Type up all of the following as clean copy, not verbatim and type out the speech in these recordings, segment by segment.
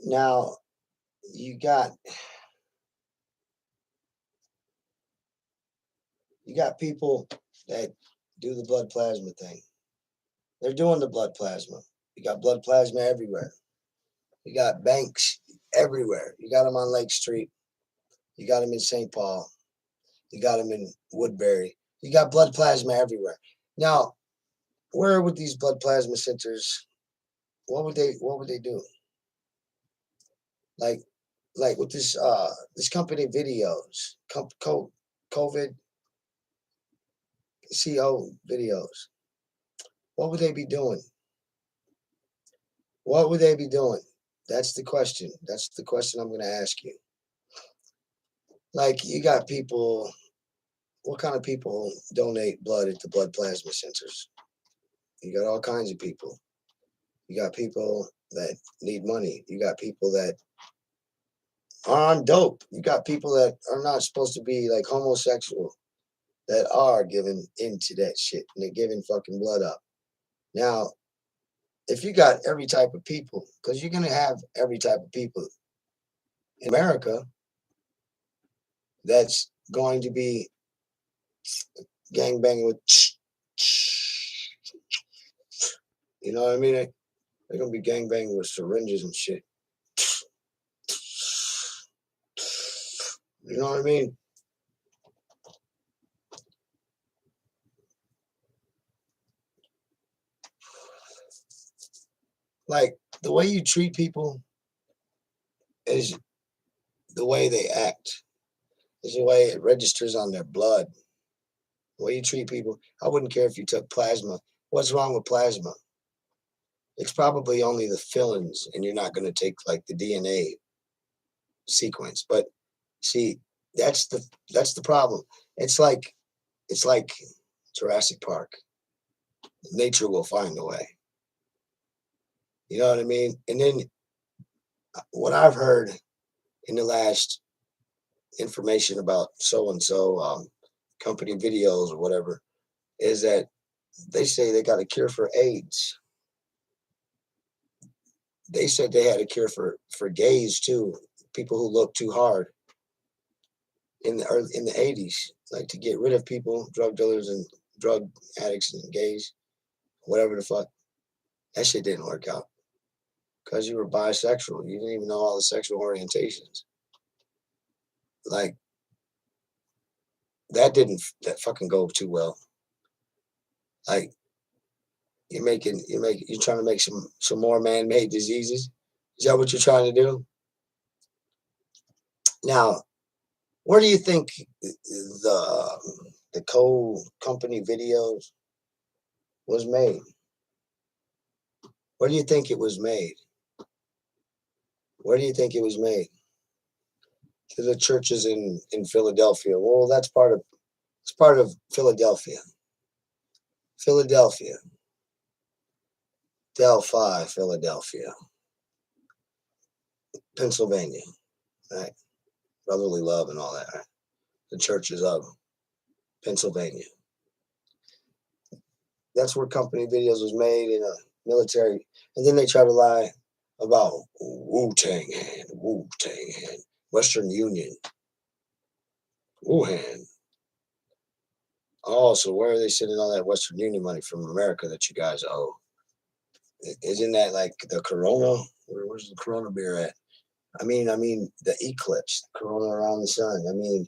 Now you got people that do the blood plasma thing. They're doing the blood plasma. You got blood plasma everywhere. You got banks everywhere. You got them on Lake Street. You got them in St. Paul. You got them in Woodbury. You got blood plasma everywhere. Now, where would these blood plasma centers? What would they do? Like with this company videos, COVID CO videos. What would they be doing? What would they be doing? That's the question. That's the question I'm going to ask you. Like, you got people, what kind of people donate blood at the blood plasma centers? You got all kinds of people. You got people that need money. You got people that are on dope. You got people that are not supposed to be like homosexual that are giving into that shit and they're giving fucking blood up. Now, if you got every type of people, because you're going to have every type of people in America that's going to be gang banging with, you know what I mean? They're going to be gang banging with syringes and shit. You know what I mean? Like, the way you treat people is the way they act, is the way it registers on their blood. The way you treat people, I wouldn't care if you took plasma. What's wrong with plasma? It's probably only the fillings, and you're not going to take like the DNA sequence. But see, that's the problem. It's like Jurassic Park. Nature will find a way. You know what I mean? And then what I've heard in the last information about so and so company videos or whatever is that they say they got a cure for AIDS. They said they had a cure for gays too, people who look too hard in the 80s, like to get rid of people, drug dealers and drug addicts and gays, whatever the fuck. That shit didn't work out because you were bisexual. You didn't even know all the sexual orientations. Like, that fucking go too well. Like, you're trying to make some more man-made diseases. Is that what you're trying to do? Now, where do you think the company videos was made? Where do you think it was made? Where do you think it was made? To the churches in Philadelphia. Well, it's part of Philadelphia. Philadelphia. Delphi, Philadelphia. Pennsylvania. Right? Brotherly love and all that, right? The churches of Pennsylvania. That's where company videos was made in a military, and then they try to lie about Wu Tang hand, Western Union, Wuhan. Oh, so where are they sending all that Western Union money from America that you guys owe? Isn't that like the Corona? Where's the Corona beer at? I mean the eclipse, Corona around the sun. I mean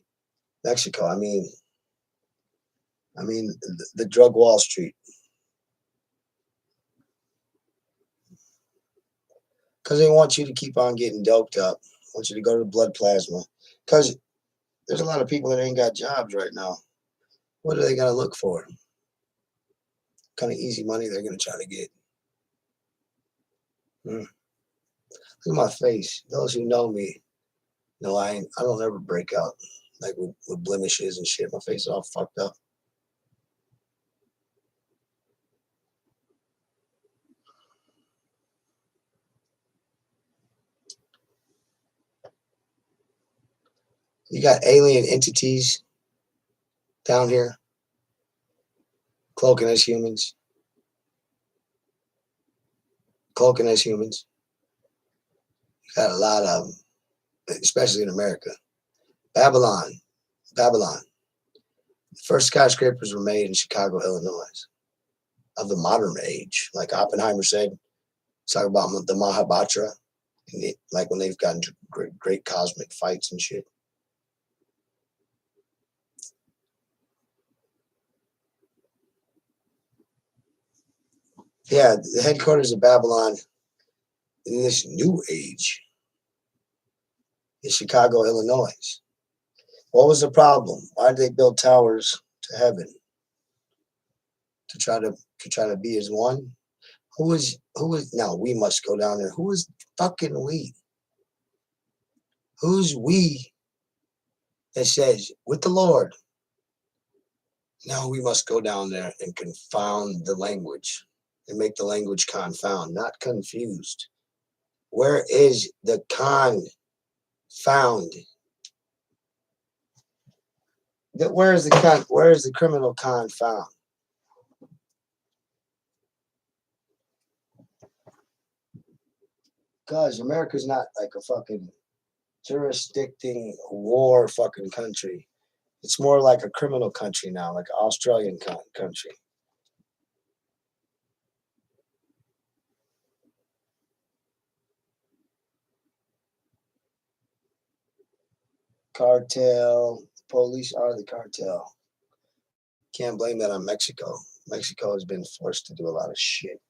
Mexico. I mean the drug Wall Street. Because they want you to keep on getting doped up. Want you to go to blood plasma. Because there's a lot of people that ain't got jobs right now. What are they gonna look for? Kind of easy money they're gonna try to get. Look at my face. Those who know me know I don't ever break out like with blemishes and shit. My face is all fucked up. You got alien entities down here cloaking as humans. Cloaking as humans. Got a lot of them, especially in America. Babylon. Babylon. The first skyscrapers were made in Chicago, Illinois, of the modern age. Like Oppenheimer said, talk about the Mahabharata, and like when they've gotten to great cosmic fights and shit. Yeah, the headquarters of Babylon in this new age is Chicago, Illinois. What was the problem? Why did they build towers to heaven? To try to be as one? Who is now we must go down there. Who is fucking we? Who's we that says with the Lord? Now we must go down there and confound the language and make the language confound, not confused. Where is the con found? Where is the criminal con found? Because America's not like a fucking jurisdicting war fucking country. It's more like a criminal country now, like an Australian country. Cartel, police are the cartel. Can't blame that on Mexico. Mexico has been forced to do a lot of shit.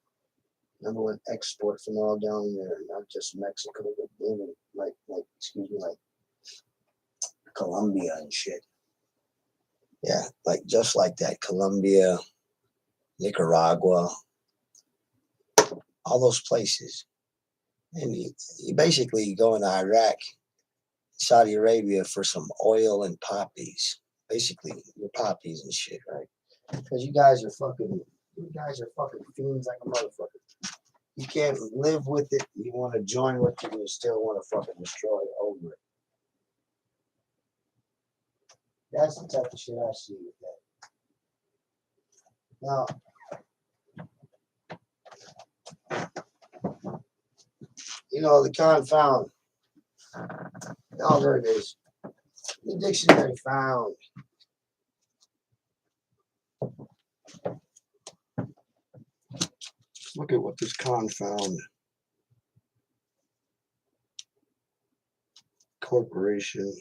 Number one export from all down there, not just Mexico, but even like Colombia and shit. Yeah, like just like that, Colombia, Nicaragua, all those places. And you basically go into Iraq, Saudi Arabia for some oil and poppies. Basically, your poppies and shit, right? Because you guys are fucking fiends like a motherfucker. You can't live with it. You want to join with it, and you still want to fucking destroy it over it. That's the type of shit I see with that. Now, the confound. Oh, there it is. The dictionary found. Look at what this confound. Corporation.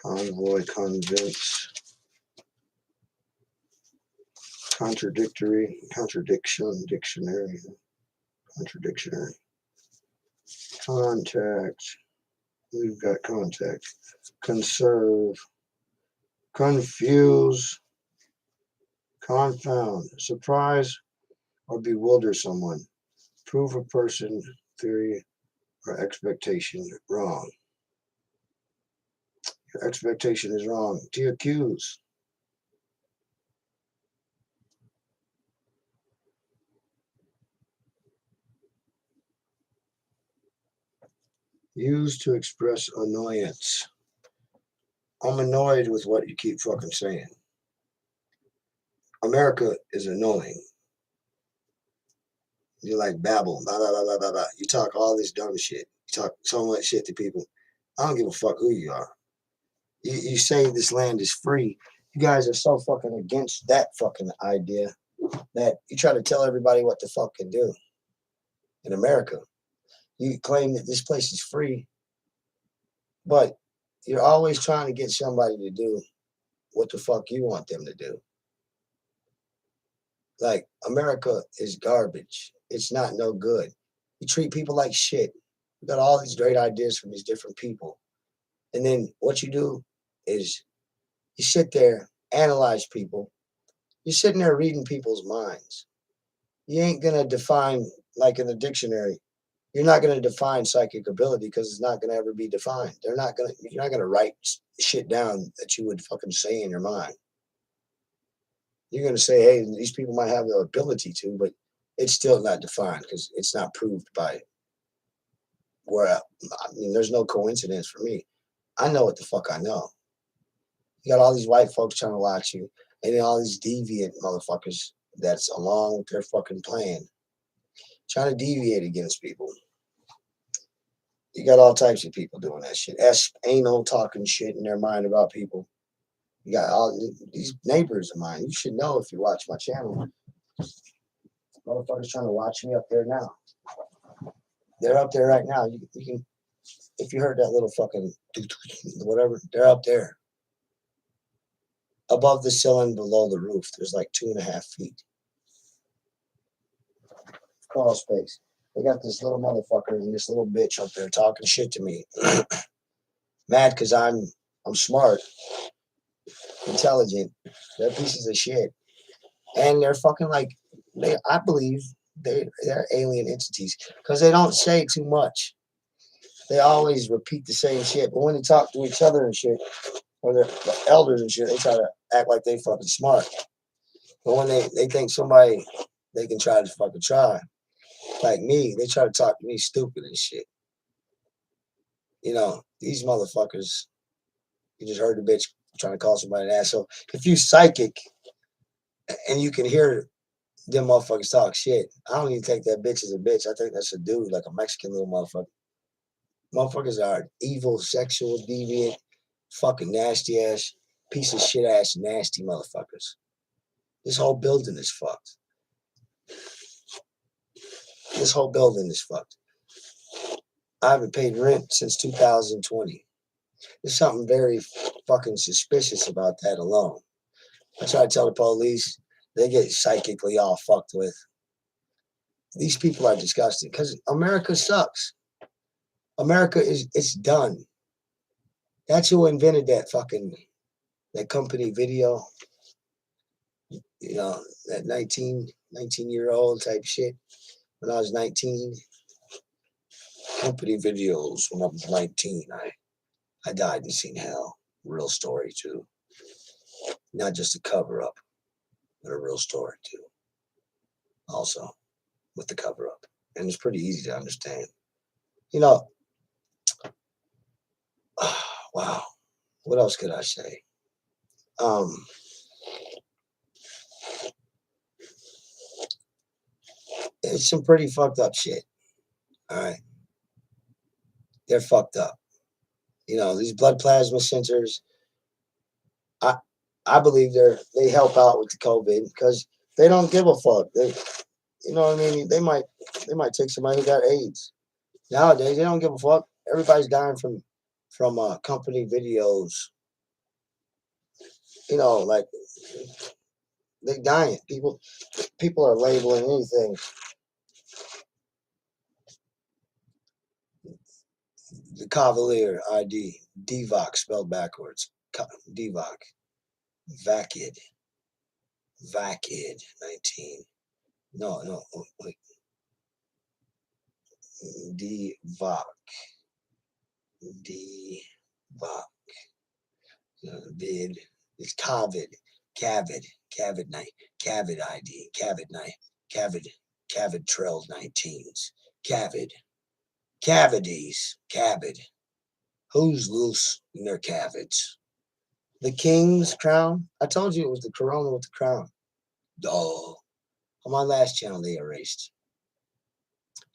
Convoy, convince. Contradictory. Contradiction. Dictionary. Contradictionary. Contact. We've got contact. Conserve. Confuse. Confound. Surprise or bewilder someone. Prove a person, theory, or expectation wrong. Your expectation is wrong. To accuse. Use to express annoyance. I'm annoyed with what you keep fucking saying. America is annoying. You like babble, blah, blah, blah, blah, blah, blah. You talk all this dumb shit. You talk so much shit to people. I don't give a fuck who you are. You say this land is free. You guys are so fucking against that fucking idea that you try to tell everybody what the fuck can do. In America, you claim that this place is free, but you're always trying to get somebody to do what the fuck you want them to do. Like, America is garbage. It's not no good. You treat people like shit. You got all these great ideas from these different people. And then what you do is you sit there, analyze people. You're sitting there reading people's minds. You ain't going to define, like in the dictionary, you're not going to define psychic ability because it's not going to ever be defined. You're not going to write shit down that you would fucking say in your mind. You're going to say, hey, these people might have the ability to, but it's still not defined because it's not proved by there's no coincidence for me. I know what the fuck I know. You got all these white folks trying to watch you, and then all these deviant motherfuckers that's along with their fucking plan, trying to deviate against people. You got all types of people doing that shit. Anal talking shit in their mind about people. You got all these neighbors of mine. You should know if you watch my channel. Motherfuckers trying to watch me up there now. They're up there right now. You can, if you heard that little fucking whatever, they're up there. Above the ceiling, below the roof. There's like 2.5 feet. Crawl space. They got this little motherfucker and this little bitch up there talking shit to me. Mad because I'm smart, intelligent. They're pieces of shit. And they're fucking like I believe they're alien entities. Because they don't say too much. They always repeat the same shit. But when they talk to each other and shit, or they're the elders and shit, they try to act like they fucking smart. But when they think somebody they can try to fucking try, like me, they try to talk to me stupid and shit. You know, these motherfuckers, you just heard the bitch trying to call somebody an asshole. If you psychic and you can hear them motherfuckers talk shit, I don't even take that bitch as a bitch. I think that's a dude, like a Mexican little motherfucker. Motherfuckers are evil, sexual, deviant, fucking nasty ass, piece of shit ass, nasty motherfuckers. This whole building is fucked. This whole building is fucked. I haven't paid rent since 2020. There's something very fucking suspicious about that alone. I try to tell the police, they get psychically all fucked with. These people are disgusting because America sucks. America it's done. That's who invented that company video. You know, that 19-year-old type shit. When I was 19, company videos. When I was 19, I died and seen hell. Real story too. Not just a cover up, but a real story too. Also, with the cover up, and it's pretty easy to understand. You know, wow. What else could I say? It's some pretty fucked up shit. All right, they're fucked up. You know, these blood plasma centers. I believe they help out with the COVID because they don't give a fuck. You know what I mean? They might take somebody who got AIDS. Nowadays, they don't give a fuck. Everybody's dying from company videos. You know, like they dying. People are labeling anything. The Cavalier ID, DVOC spelled backwards. DVOC, VACID, VACID 19. No, wait. DVOC, DVOC, vid. It's CAVID night, CAVID ID, CAVID night, CAVID trails 19s, CAVID, cavities, CAVID. Who's loose in their cavids? The king's crown? I told you it was the corona with the crown. Duh. On my last channel, they erased.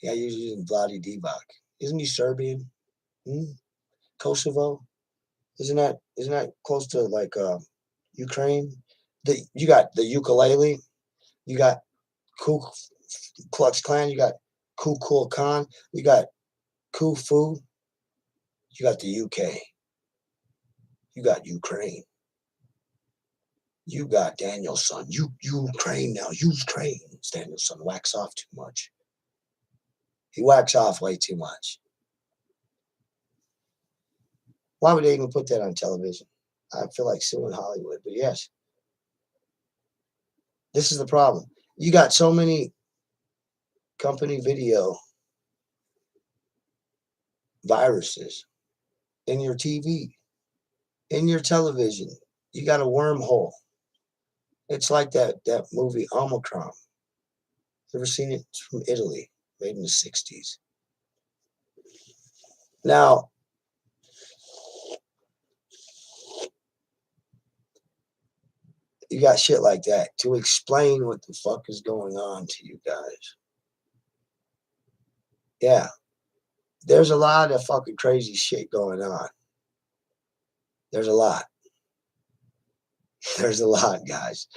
Yeah, you're using Vladi Divac. Isn't he Serbian? Kosovo? Isn't that close to like Ukraine? You got the ukulele, you got Ku Klux Klan, you got Kukul Khan, you got Kufu, you got the UK, you got Ukraine, you got Danielson. Ukraine now, Ukraine. Danielson wax off too much. He whacks off way too much. Why would they even put that on television? I feel like suing Hollywood, but yes. This is the problem. You got so many company video viruses in your TV, in your television. You got a wormhole. It's like that movie Omicron. Ever seen it? It's from Italy, made in the 60s. Now, you got shit like that to explain what the fuck is going on to you guys. Yeah. There's a lot of fucking crazy shit going on. There's a lot. There's a lot, guys.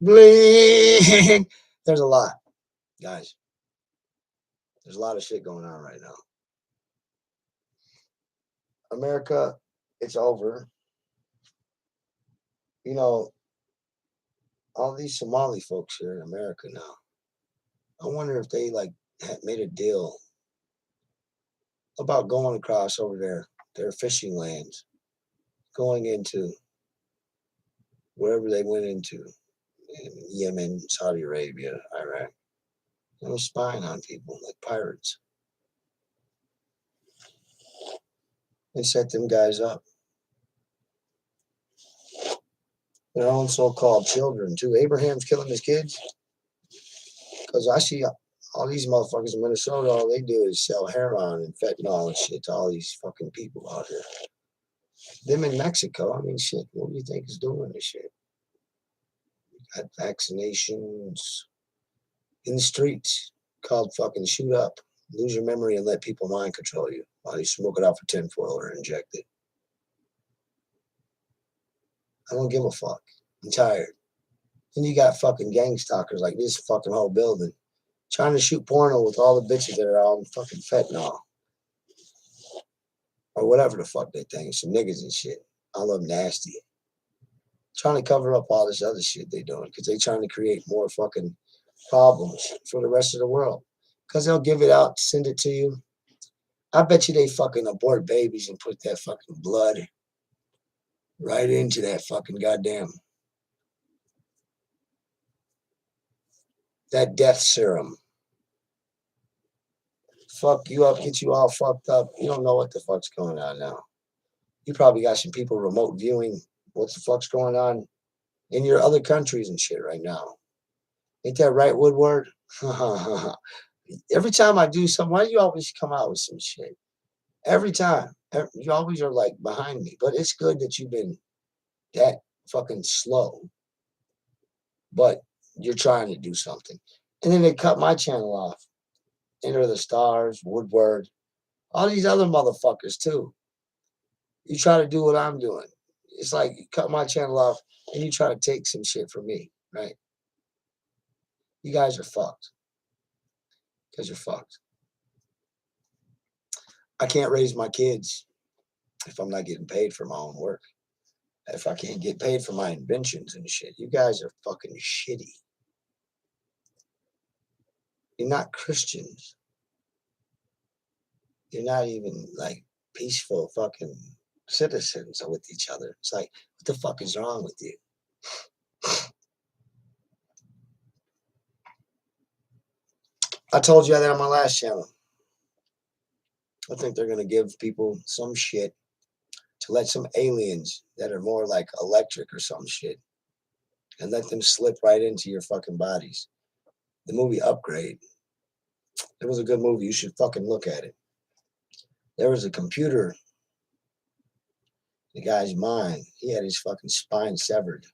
Bling. There's a lot, guys. There's a lot of shit going on right now. America, it's over. You know, all these Somali folks here in America now. I wonder if they like had made a deal about going across over their fishing lands, going into wherever they went into, in Yemen, Saudi Arabia, Iraq. They were spying on people like pirates and set them guys up. Their own so-called children too. Abraham's killing his kids because I see all these motherfuckers in Minnesota. All they do is sell heroin and fentanyl and shit to all these fucking people out here. Them in Mexico, I mean, shit. What do you think is doing this shit? Got vaccinations in the streets called fucking shoot up, lose your memory, and let people mind control you while you smoke it out for tinfoil or inject it. I don't give a fuck. I'm tired. Then you got fucking gang stalkers like this fucking whole building trying to shoot porno with all the bitches that are on fucking fentanyl or whatever the fuck they think, some niggas and shit. All of them nasty. Trying to cover up all this other shit they doing because they trying to create more fucking problems for the rest of the world. Because they'll give it out, send it to you. I bet you they fucking abort babies and put that fucking blood right into that fucking goddamn, that death serum. Fuck you up, get you all fucked up. You don't know what the fuck's going on now. You probably got some people remote viewing what the fuck's going on in your other countries and shit right now. Ain't that right, Woodward? Every time I do something, why do you always come out with some shit? Every time. You always are like behind me. But it's good that you've been that fucking slow. But you're trying to do something. And then they cut my channel off. Enter the Stars, Woodward, all these other motherfuckers too. You try to do what I'm doing. It's like you cut my channel off and you try to take some shit from me, right? You guys are fucked. Because you're fucked. I can't raise my kids if I'm not getting paid for my own work. If I can't get paid for my inventions and shit, you guys are fucking shitty. You're not Christians. You're not even like peaceful fucking citizens with each other. It's like, what the fuck is wrong with you? I told you that on my last channel. I think they're gonna give people some shit to let some aliens that are more like electric or some shit and let them slip right into your fucking bodies. The movie Upgrade. It was a good movie. You should fucking look at it. There was a computer, the guy's mind. He had his fucking spine severed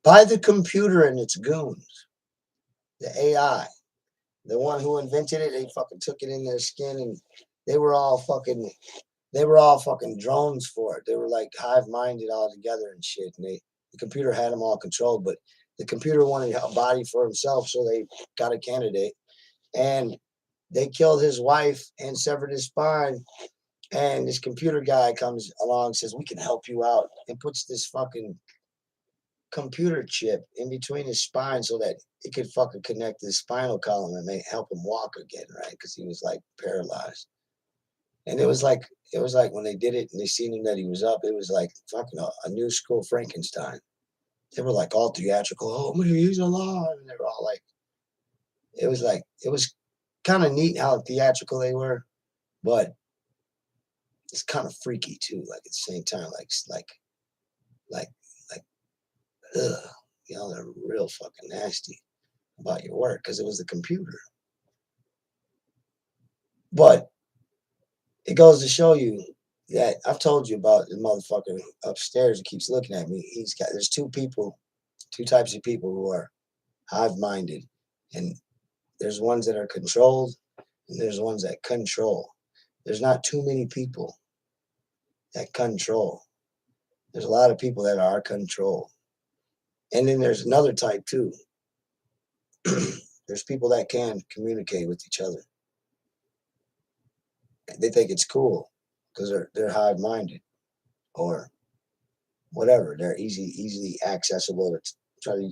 by the computer and its goons. The AI. The one who invented it, they fucking took it in their skin and they were all fucking drones for it. They were like hive minded all together and shit. And the computer had them all controlled, but the computer wanted a body for himself, so they got a candidate. And they killed his wife and severed his spine. And this computer guy comes along, says, "We can help you out," and puts this fucking computer chip in between his spine so that it could fucking connect his spinal column and help him walk again, right? Because he was like paralyzed. And it was like when they did it and they seen him that he was up, it was like fucking a new school Frankenstein. They were like all theatrical. Oh man, he's alive, and they were all like, it was kind of neat how theatrical they were, but it's kind of freaky too. Like at the same time, like ugh, y'all are real fucking nasty about your work because it was the computer. But it goes to show you that I've told you about the motherfucker upstairs who keeps looking at me. There's two types of people who are hive minded, and there's ones that are controlled, and there's ones that control. There's not too many people that control. There's a lot of people that are control. And then there's another type too. There's people that can communicate with each other. They think it's cool because they're hive minded or whatever. They're easily accessible to try to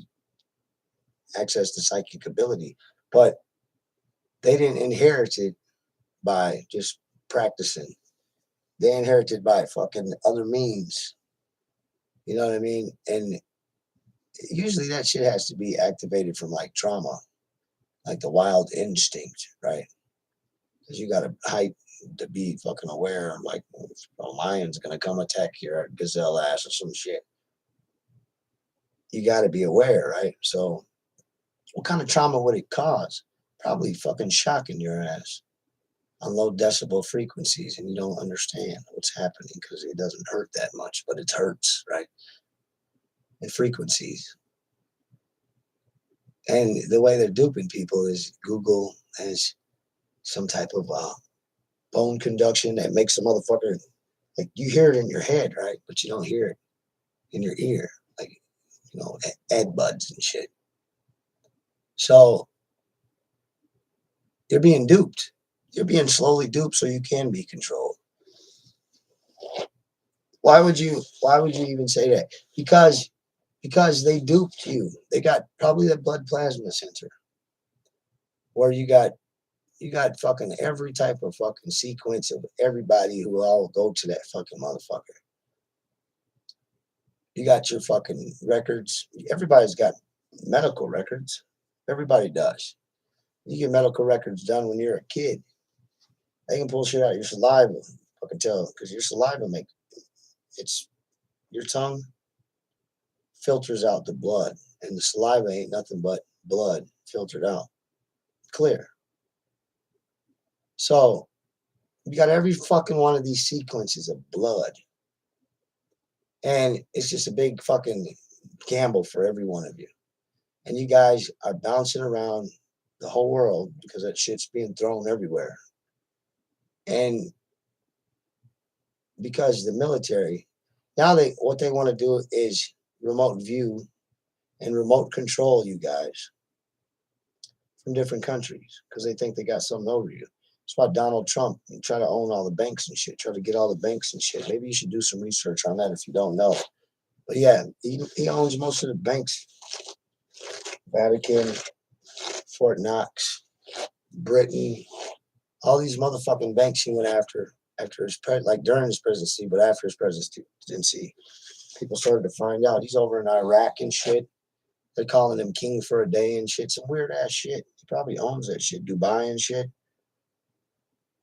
access the psychic ability. But they didn't inherit it by just practicing. They inherited by fucking other means. You know what I mean? And usually that shit has to be activated from like trauma, like the wild instinct, right? Because you got to hype to be fucking aware of like a lion's gonna come attack your gazelle ass or some shit. You got to be aware, right? So, what kind of trauma would it cause? Probably fucking shocking your ass on low decibel frequencies, and you don't understand what's happening because it doesn't hurt that much, but it hurts, right? And frequencies. And the way they're duping people is Google has some type of bone conduction that makes a motherfucker like you hear it in your head, right? But you don't hear it in your ear, like ed buds and shit. So you're being duped. You're being slowly duped so you can be controlled. Why would you even say that? Because they duped you. They got probably the blood plasma center where you got fucking every type of fucking sequence of everybody who all go to that fucking motherfucker. You got your fucking records. Everybody's got medical records. Everybody does. You get medical records done when you're a kid. They can pull shit out your saliva. I can tell because your saliva it's your tongue filters out the blood, and the saliva ain't nothing but blood filtered out, clear. So you got every fucking one of these sequences of blood, and it's just a big fucking gamble for every one of you. And you guys are bouncing around the whole world because that shit's being thrown everywhere. And because the military now what they want to do is remote view and remote control you guys from different countries because they think they got something over you. That's why Donald Trump try to own all the banks and shit, try to get all the banks and shit. Maybe you should do some research on that if you don't know. But yeah, he owns most of the banks. Vatican, Fort Knox, Britain, all these motherfucking banks he went after his like during his presidency, but after his presidency, people started to find out he's over in Iraq and shit. They're calling him king for a day and shit. Some weird ass shit. He probably owns that shit. Dubai and shit.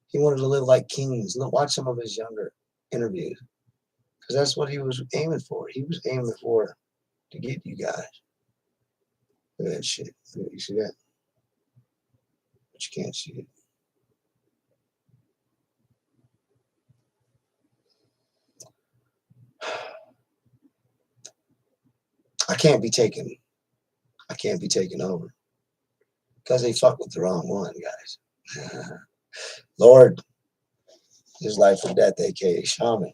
He wanted to live like kings. Watch some of his younger interviews. Because that's what he was aiming for. He was aiming for to get you guys. Look at that shit. You see that? But you can't see it. I can't be taken over. Because they fuck with the wrong one, guys. Lord, his life or death, aka shaman.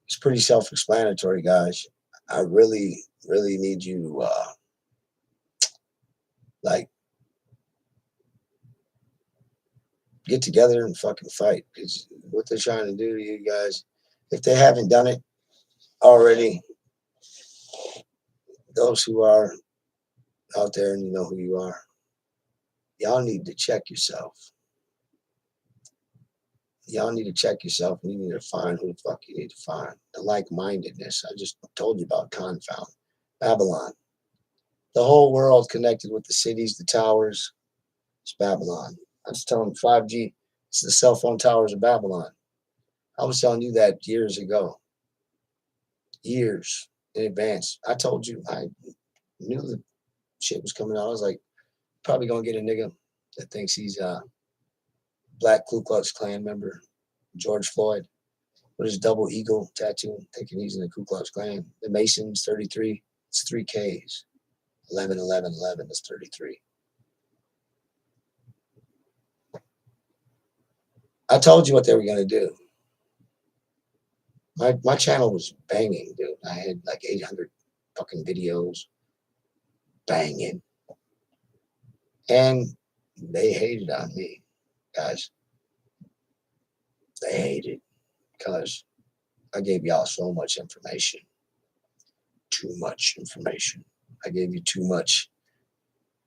It's pretty self-explanatory, guys. I really, really need you like get together and fucking fight. Because what they're trying to do to you guys, if they haven't done it already, those who are out there and you know who you are, y'all need to check yourself. Y'all need to check yourself and you need to find who the fuck you need to find. The like-mindedness. I just told you about Confound. Babylon. The whole world connected with the cities, the towers. It's Babylon. I was telling 5G, it's the cell phone towers of Babylon. I was telling you that years ago. Years in advance. I told you, I knew the shit was coming out. I was like, probably gonna get a nigga that thinks he's a black Ku Klux Klan member, George Floyd, with his double eagle tattoo, thinking he's in the Ku Klux Klan. The Masons, 33, it's 3 Ks. 11, 11, 11 is 33. I told you what they were gonna do. My channel was banging, dude. I had like 800 fucking videos banging, and they hated on me, guys. They hated because I gave y'all so much information, too much information. I gave you too much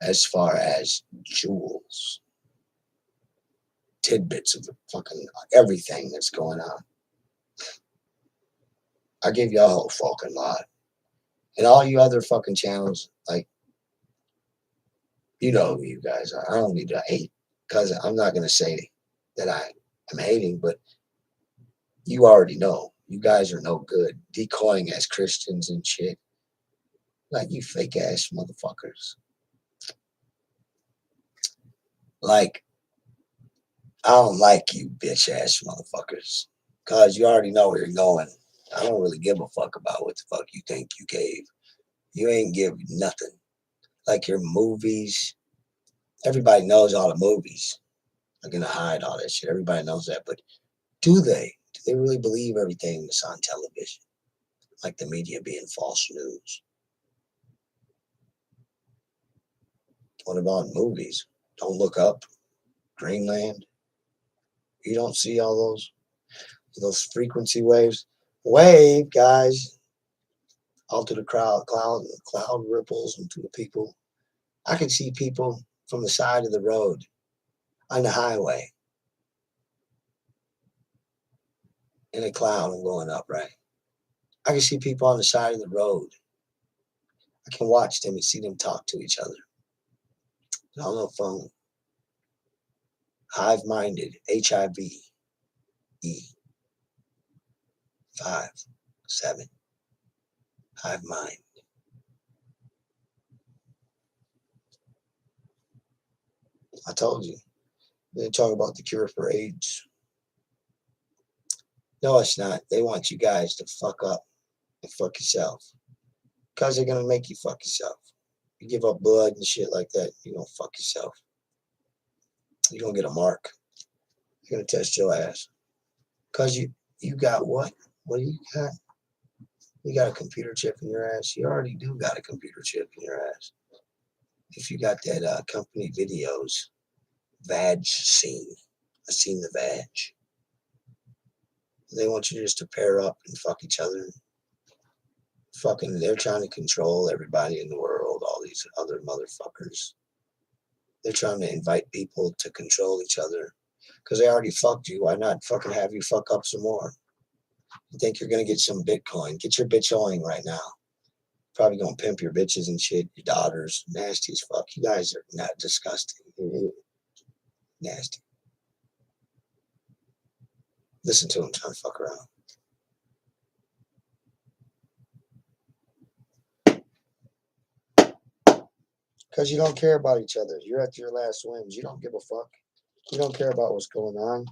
as far as jewels, tidbits of the fucking everything that's going on. I gave you a whole fucking lot. And all you other fucking channels, like, you know who you guys are. I don't need to hate because I'm not going to say that I am hating, but you already know. You guys are no good. Decoying as Christians and shit. Like, you fake ass motherfuckers. Like, I don't like you bitch ass motherfuckers. Because you already know where you're going. I don't really give a fuck about what the fuck you think you gave. You ain't give nothing. Like your movies. Everybody knows all the movies. I'm gonna hide all that shit. Everybody knows that. But do they? Do they really believe everything that's on television? Like the media being false news. What about movies? Don't Look Up, Greenland. You don't see all those frequency waves. Wave, guys. All through the cloud ripples and through the people. I can see people from the side of the road on the highway in a cloud and going up, right? I can see people on the side of the road. I can watch them and see them talk to each other. On the phone. Hive minded, HIV-E. 5, 7. Hive mind. I told you. They talk about the cure for AIDS. No, it's not. They want you guys to fuck up and fuck yourself. Because they're going to make you fuck yourself. You give up blood and shit like that, you're going to fuck yourself. You're going to get a mark. You're going to test your ass. Because you got what? What do you got? You got a computer chip in your ass. You already do got a computer chip in your ass. If you got that company videos, vag scene. I seen the vag. They want you just to pair up and fuck each other. Fucking, they're trying to control everybody in the world, all these other motherfuckers. They're trying to invite people to control each other. Because they already fucked you. Why not fucking have you fuck up some more? You think you're going to get some Bitcoin. Get your bitchoing right now. Probably going to pimp your bitches and shit, your daughters. Nasty as fuck. You guys are not disgusting. Nasty. Listen to him trying to fuck around. Because you don't care about each other. You're at your last whims. You don't give a fuck. You don't care about what's going on.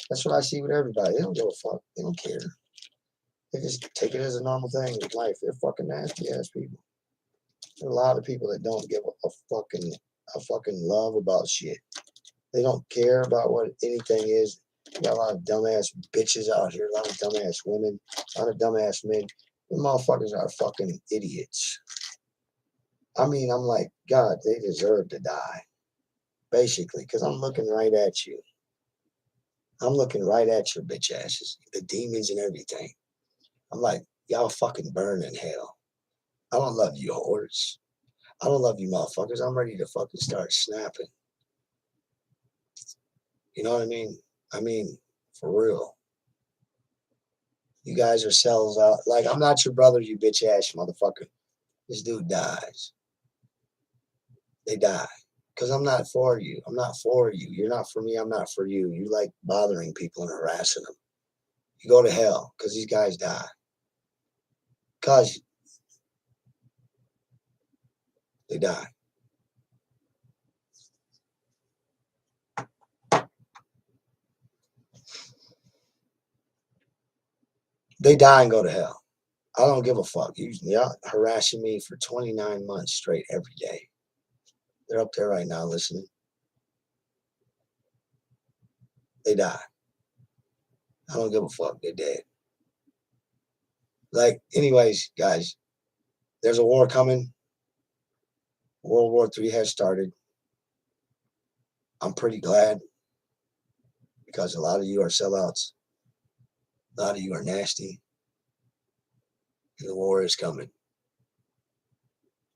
That's what I see with everybody. They don't give a fuck. They don't care. They just take it as a normal thing with life. They're fucking nasty ass people. There are a lot of people that don't give a fucking love about shit. They don't care about what anything is. You got a lot of dumbass bitches out here, a lot of dumbass women, a lot of dumbass men. The motherfuckers are fucking idiots. I mean, I'm like, God, they deserve to die. Basically, because I'm looking right at you. I'm looking right at your bitch asses, the demons and everything. I'm like, y'all fucking burn in hell. I don't love you whores. I don't love you motherfuckers. I'm ready to fucking start snapping. You know what I mean? I mean, for real. You guys are sells out. Like, I'm not your brother, you bitch ass motherfucker. This dude dies. They die. Because I'm not for you. I'm not for you. You're not for me. I'm not for you. You like bothering people and harassing them. You go to hell because these guys die. Because they die. They die and go to hell. I don't give a fuck. Y'all harassing me for 29 months straight every day. They're up there right now listening. They die. I don't give a fuck. They're dead. Like, anyways, guys, there's a war coming. World War III has started. I'm pretty glad because a lot of you are sellouts. A lot of you are nasty. And the war is coming.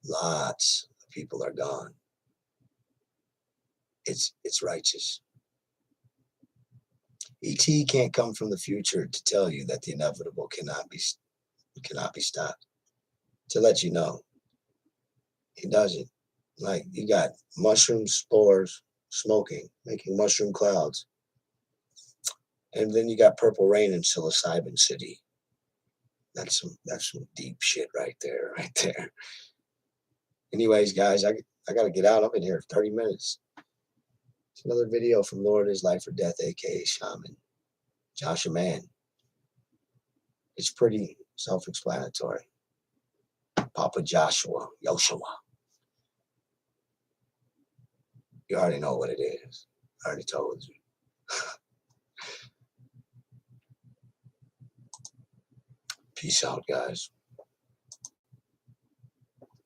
Lots of people are gone. It's righteous. ET can't come from the future to tell you that the inevitable cannot be stopped. To let you know, he doesn't. Like, you got mushroom spores smoking, making mushroom clouds, and then you got purple rain in psilocybin city. That's some deep shit right there, right there. Anyways, guys, I gotta get out. I've been here 30 minutes. It's another video from Lord is Life or Death, aka Shaman Joshua Man. It's pretty self-explanatory. Papa Joshua. You already know what it is. I already told you. Peace out, guys.